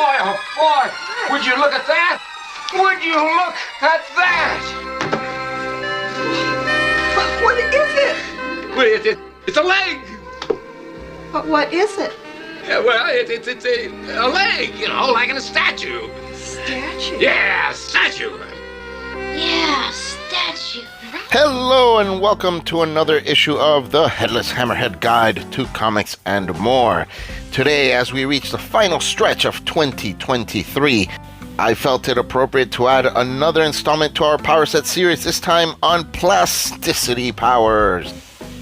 boy, oh boy! Would you look at that? Would you look at that? What is it? Well, it's a leg! But what is it? Yeah, well, it's a leg, you know, like in a statue. Statue? Yeah, statue. Yeah, statue. Hello and welcome to another issue of the Headless Hammerhead Guide to Comics and More. Today, as we reach the final stretch of 2023, I felt it appropriate to add another installment to our Power Set series, this time on Plasticity Powers.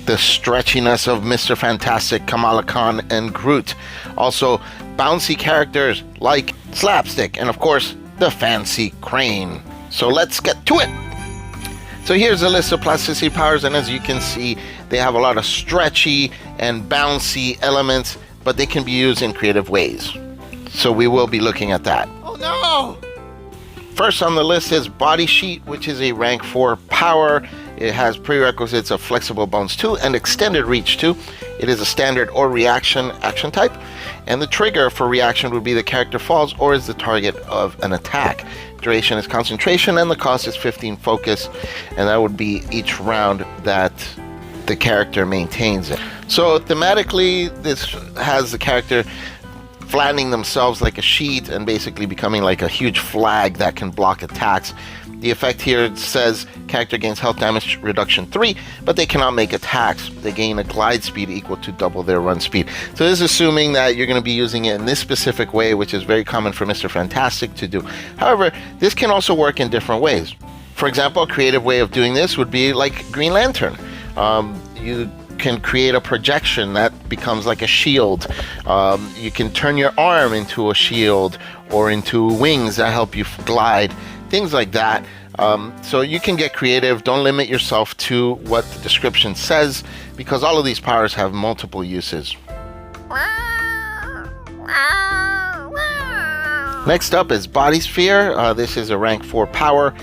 The stretchiness of Mr. Fantastic, Kamala Khan, and Groot. Also, bouncy characters like Slapstick, and of course, the fancy Crane. So let's get to it! So here's a list of Plasticity Powers, and as you can see, they have a lot of stretchy and bouncy elements, but they can be used in creative ways. So we will be looking at that. Oh no! First on the list is Body Sheet, which is a rank 4 power. It has prerequisites of Flexible Bones 2 and Extended Reach 2. It is a standard or reaction action type, and the trigger for reaction would be the character falls or is the target of an attack. Duration is concentration, and the cost is 15 focus, and that would be each round that the character maintains it. So thematically, this has the character flattening themselves like a sheet and basically becoming like a huge flag that can block attacks. The effect here says character gains health damage reduction 3, but they cannot make attacks. They gain a glide speed equal to double their run speed. So this is assuming that you're going to be using it in this specific way, which is very common for Mr. Fantastic to do. However, this can also work in different ways. For example, a creative way of doing this would be like Green Lantern. You can create a projection that becomes like a shield. You can turn your arm into a shield or into wings that help you glide. Things like that. So you can get creative. Don't limit yourself to what the description says, because all of these powers have multiple uses. Next up is Body Sphere. This is a rank 4 power.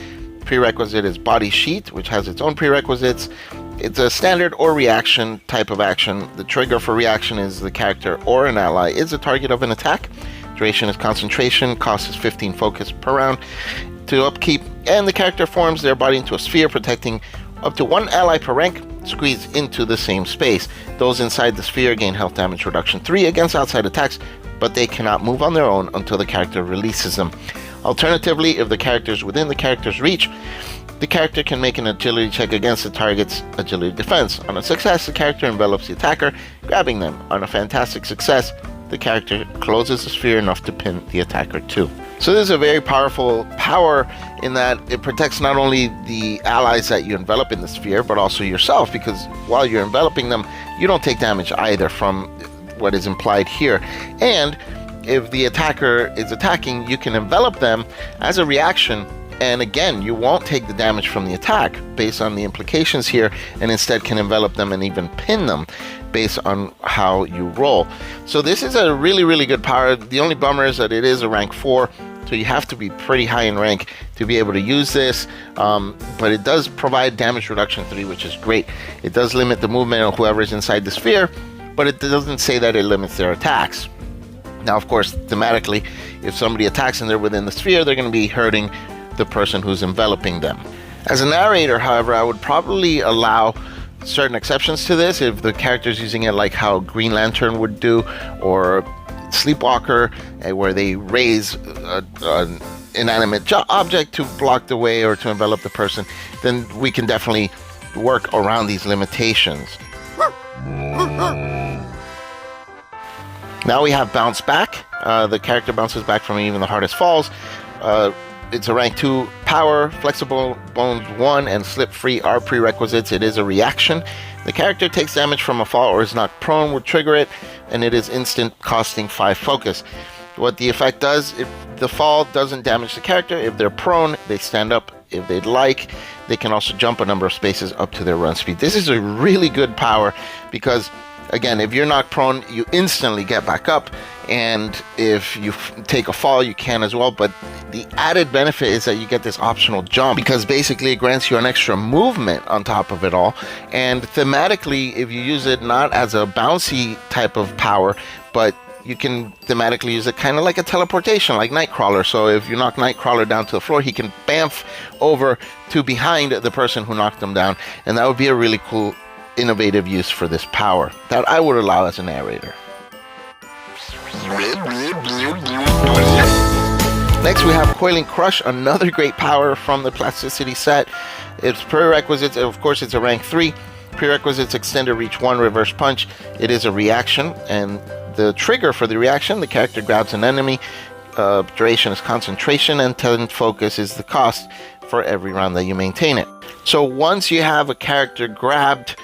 Prerequisite is Body Sheet, which has its own prerequisites. It's a standard or reaction type of action. The trigger for reaction is the character or an ally is the target of an attack. Duration is concentration. Cost is 15 focus per round to upkeep, and the character forms their body into a sphere, protecting up to one ally per rank squeezed into the same space. Those inside the sphere gain health damage reduction 3 against outside attacks, but they cannot move on their own until the character releases them. Alternatively, if the character is within the character's reach, the character can make an agility check against the target's agility defense. On a success, the character envelops the attacker, grabbing them. On a fantastic success, the character closes the sphere enough to pin the attacker too. So this is a very powerful power in that it protects not only the allies that you envelop in the sphere, but also yourself, because while you're enveloping them, you don't take damage either from what is implied here. And if the attacker is attacking, you can envelop them as a reaction, and again, you won't take the damage from the attack based on the implications here, and instead can envelop them and even pin them based on how you roll. So this is a really, really good power. The only bummer is that it is a rank 4, so you have to be pretty high in rank to be able to use this, but it does provide damage reduction 3, which is great. It does limit the movement of whoever is inside the sphere, but it doesn't say that it limits their attacks. Now, of course, thematically, if somebody attacks and they're within the sphere, they're going to be hurting the person who's enveloping them. As a narrator, however, I would probably allow certain exceptions to this if the character's using it like how Green Lantern would do, or Sleepwalker, where they raise an inanimate object to block the way or to envelop the person. Then we can definitely work around these limitations. Now we have Bounce Back. The character bounces back from even the hardest falls. It's a rank 2 power. Flexible Bones 1 and Slip Free are prerequisites. It is a reaction. The character takes damage from a fall or is knocked prone would trigger it, and it is instant, costing 5 focus. What the effect does, if the fall doesn't damage the character, if they're prone, they stand up. If they'd like, they can also jump a number of spaces up to their run speed. This is a really good power because, again, if you're knocked prone, you instantly get back up, and if you take a fall, you can as well. But the added benefit is that you get this optional jump, because basically it grants you an extra movement on top of it all. And thematically, if you use it not as a bouncy type of power, but you can thematically use it kind of like a teleportation, like Nightcrawler. So if you knock Nightcrawler down to the floor, he can bamf over to behind the person who knocked him down. And that would be a really cool, innovative use for this power that I would allow as a narrator. Next we have Coiling Crush, another great power from the Plasticity set. Its prerequisites, of course, it's a rank 3. Prerequisites: extended reach 1, reverse punch. It is a reaction, and the trigger for the reaction, the character grabs an enemy. Duration is concentration, and 10 focus is the cost for every round that you maintain it. So once you have a character grabbed,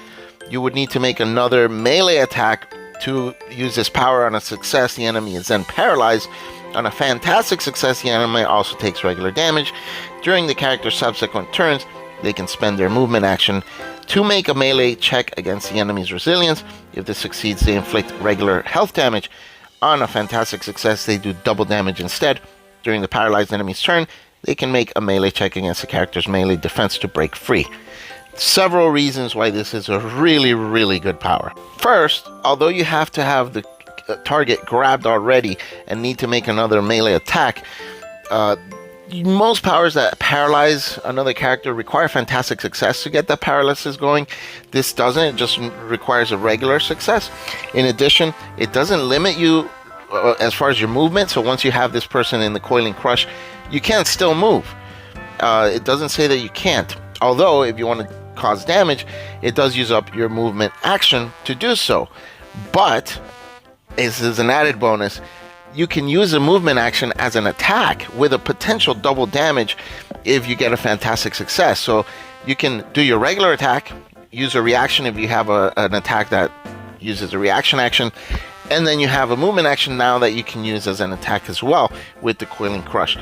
you would need to make another melee attack to use this power. On a success, the enemy is then paralyzed. On a fantastic success, the enemy also takes regular damage. During the character's subsequent turns, they can spend their movement action to make a melee check against the enemy's resilience. If this succeeds, they inflict regular health damage. On a fantastic success, they do double damage instead. During the paralyzed enemy's turn, they can make a melee check against the character's melee defense to break free. Several reasons why this is a really, really good power. First, although you have to have the target grabbed already and need to make another melee attack, most powers that paralyze another character require fantastic success to get that paralysis going. This doesn't. It just requires a regular success. In addition, it doesn't limit you as far as your movement. So once you have this person in the Coiling Crush, you can still move. It doesn't say that you can't. Although, if you want to cause damage, it does use up your movement action to do so. But this is an added bonus. You can use a movement action as an attack with a potential double damage if you get a fantastic success. So you can do your regular attack, use a reaction if you have an attack that uses a reaction action, and then you have a movement action now that you can use as an attack as well with the Coiling Crush.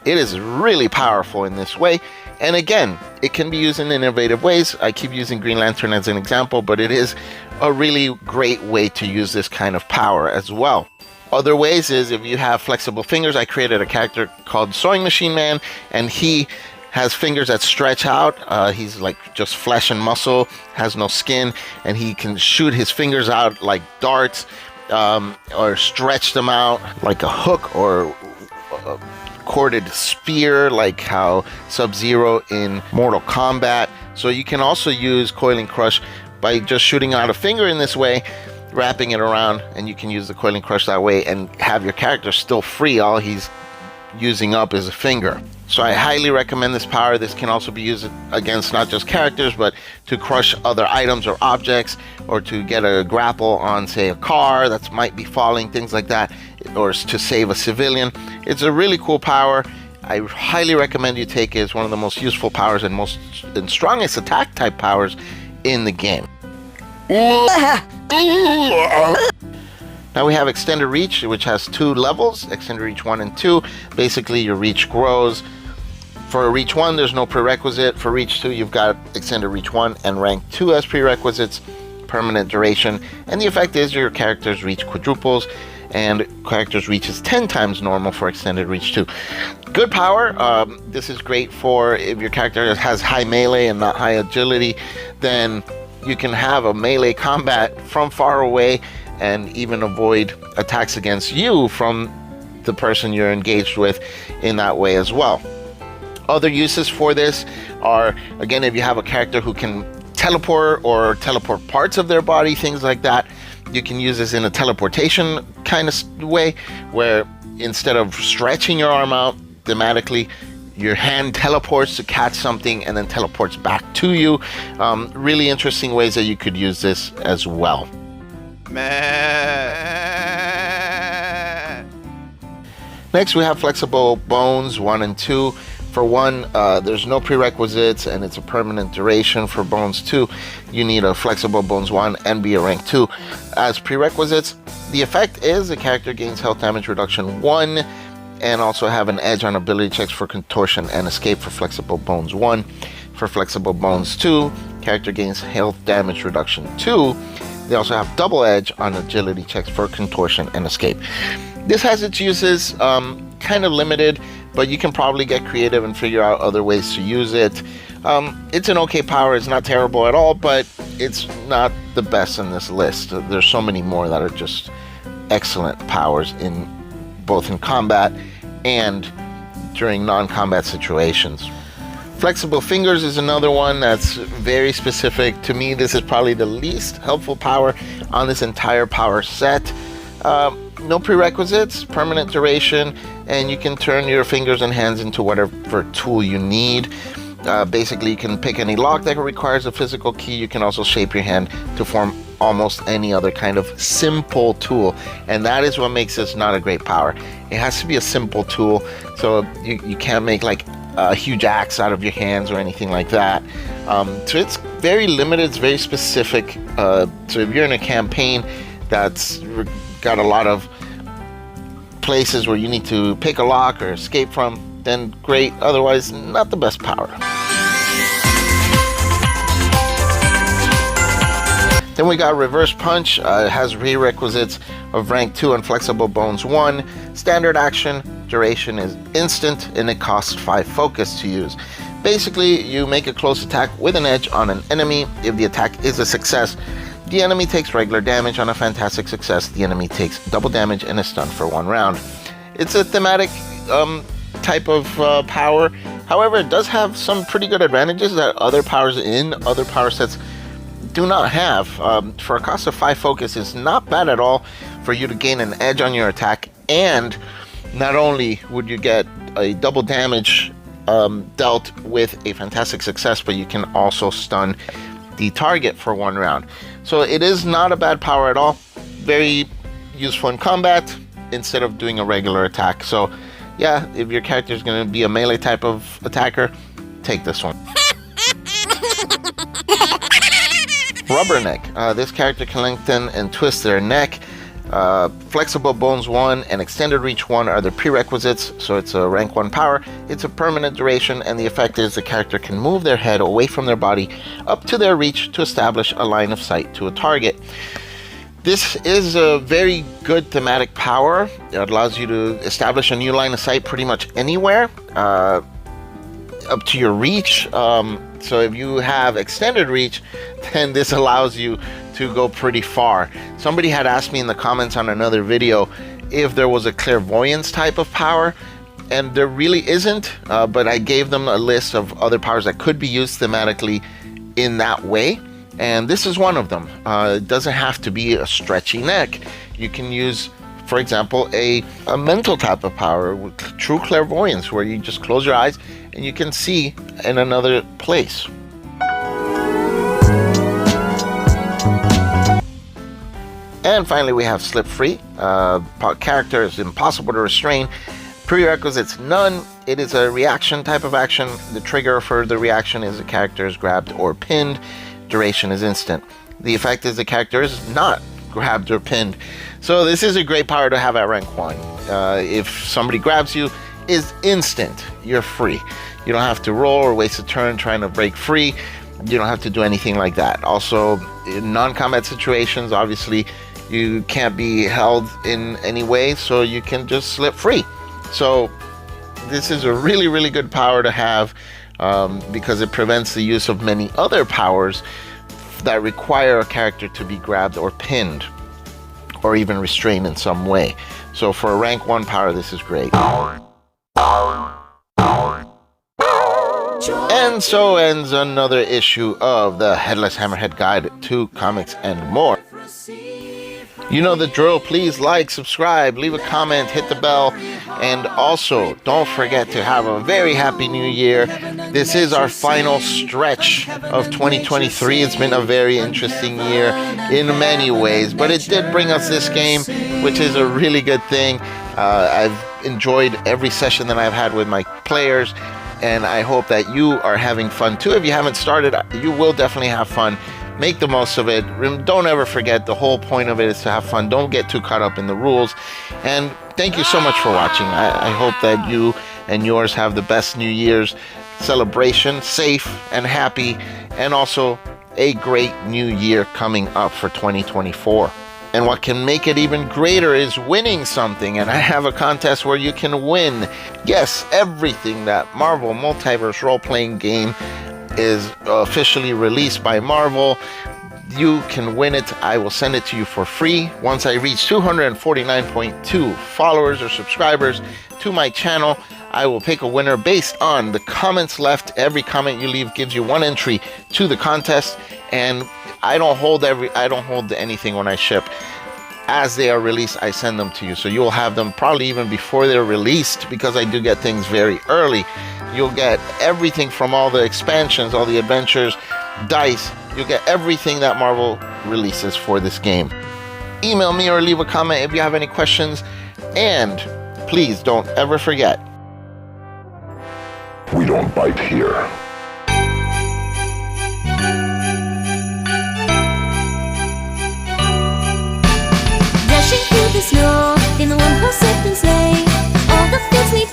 It is really powerful in this way. And again, it can be used in innovative ways. I keep using Green Lantern as an example, but it is a really great way to use this kind of power as well. Other ways is if you have flexible fingers. I created a character called Sewing Machine Man, and he has fingers that stretch out. He's like just flesh and muscle, has no skin, and he can shoot his fingers out like darts, or stretch them out like a hook or a corded spear, like how Sub-Zero in Mortal Kombat. So you can also use Coiling Crush by just shooting out a finger in this way, wrapping it around, and you can use the Coiling Crush that way and have your character still free. All he's using up is a finger. So I highly recommend this power. This can also be used against not just characters, but to crush other items or objects, or to get a grapple on, say, a car that might be falling, things like that, or to save a civilian. It's a really cool power. I highly recommend you take it. It's one of the most useful powers and strongest attack type powers in the game. Now we have Extended Reach, which has 2 levels, Extended Reach 1 and 2. Basically, your reach grows. For Reach 1, there's no prerequisite. For Reach 2, you've got Extended Reach 1 and Rank 2 as prerequisites, permanent duration, and the effect is your character's reach quadruples, and character's reach is 10 times normal for Extended Reach 2. Good power. This is great for if your character has high melee and not high agility, then you can have a melee combat from far away and even avoid attacks against you from the person you're engaged with in that way as well. Other uses for this are, again, if you have a character who can teleport or teleport parts of their body, things like that, you can use this in a teleportation kind of way, where instead of stretching your arm out thematically, your hand teleports to catch something and then teleports back to you. Really interesting ways that you could use this as well. Next we have Flexible Bones 1 and 2. For 1, there's no prerequisites and it's a permanent duration. For Bones 2, you need a Flexible Bones 1 and be a rank 2 as prerequisites. The effect is the character gains health damage reduction 1 and also have an edge on ability checks for contortion and escape for Flexible Bones 1. For Flexible Bones 2, character gains health damage reduction 2. They also have double edge on agility checks for contortion and escape. This has its uses, kind of limited, but you can probably get creative and figure out other ways to use it. It's an okay power. It's not terrible at all, but it's not the best in this list. There's so many more that are just excellent powers in both in combat and during non-combat situations. Flexible fingers is another one that's very specific. To me, this is probably the least helpful power on this entire power set. No prerequisites, permanent duration, and you can turn your fingers and hands into whatever tool you need. Basically, you can pick any lock that requires a physical key. You can also shape your hand to form almost any other kind of simple tool, and that is what makes this not a great power. It has to be a simple tool, so you can't make like a huge axe out of your hands or anything like that. So it's very limited, it's very specific. So if you're in a campaign that's got a lot of places where you need to pick a lock or escape from, then great. Otherwise, not the best power. Then we got Reverse Punch. It has prerequisites of rank 2 and Flexible Bones 1. Standard action, duration is instant, and it costs 5 focus to use. Basically, you make a close attack with an edge on an enemy. If the attack is a success, the enemy takes regular damage. On a fantastic success, the enemy takes double damage and is stunned for 1 round. It's a thematic type of power. However, it does have some pretty good advantages that other powers in other power sets do not have. For a cost of 5 focus is not bad at all for you to gain an edge on your attack, and not only would you get a double damage dealt with a fantastic success, but you can also stun the target for 1 round. So it is not a bad power at all. Very useful in combat instead of doing a regular attack. So yeah, if your character is going to be a melee type of attacker, take this one. Rubberneck. This character can lengthen and twist their neck. Flexible Bones 1 and Extended Reach 1 are the prerequisites, so it's a rank 1 power. It's a permanent duration, and the effect is the character can move their head away from their body up to their reach to establish a line of sight to a target. This is a very good thematic power. It allows you to establish a new line of sight pretty much anywhere, up to your reach. So if you have extended reach, then this allows you to go pretty far. Somebody had asked me in the comments on another video if there was a clairvoyance type of power, and there really isn't, but I gave them a list of other powers that could be used thematically in that way, and this is one of them. It doesn't have to be a stretchy neck. You can use, for example, a mental type of power with true clairvoyance, where you just close your eyes and you can see in another place. And finally, we have Slip Free. Character is impossible to restrain. Prerequisites none. It is a reaction type of action. The trigger for the reaction is the character is grabbed or pinned. Duration is instant. The effect is the character is not grabbed or pinned. So this is a great power to have at rank 1. If somebody grabs you, is instant. You're free. You don't have to roll or waste a turn trying to break free. You don't have to do anything like that. Also, in non-combat situations, obviously, you can't be held in any way, so you can just slip free. So this is a really, really good power to have, because it prevents the use of many other powers that require a character to be grabbed or pinned, or even restrained in some way. So for a rank 1 power, this is great. And so ends another issue of the Headless Hammerhead Guide to Comics and More. You know the drill. Please like, subscribe, leave a comment, hit the bell, and also don't forget to have a very happy new year. This is our final stretch of 2023. It's been a very interesting year in many ways, but it did bring us this game, which is a really good thing. I've enjoyed every session that I've had with my players, and I hope that you are having fun too. If you haven't started, you will definitely have fun. Make the most of it. Don't ever forget, the whole point of it is to have fun. Don't get too caught up in the rules. And thank you so much for watching. I hope that you and yours have the best New Year's celebration, safe and happy, and also a great new year coming up for 2024. And what can make it even greater is winning something, and I have a contest where you can win. Yes, everything that Marvel Multiverse role-playing game is officially released by Marvel. you can win it. I will send it to you for free. Once I reach 249.2 followers or subscribers to my channel, I will pick a winner based on the comments left. Every comment you leave gives you one entry to the contest, and I don't hold anything when I ship. As they are released, I send them to you, so you'll have them probably even before they're released, because I do get things very early. You'll get everything from all the expansions, all the adventures, dice. You'll get everything that Marvel releases for this game. Email me or leave a comment if you have any questions, and please don't ever forget, we don't bite here. Dashing through the snow in a one-horse open sleigh, all the fields we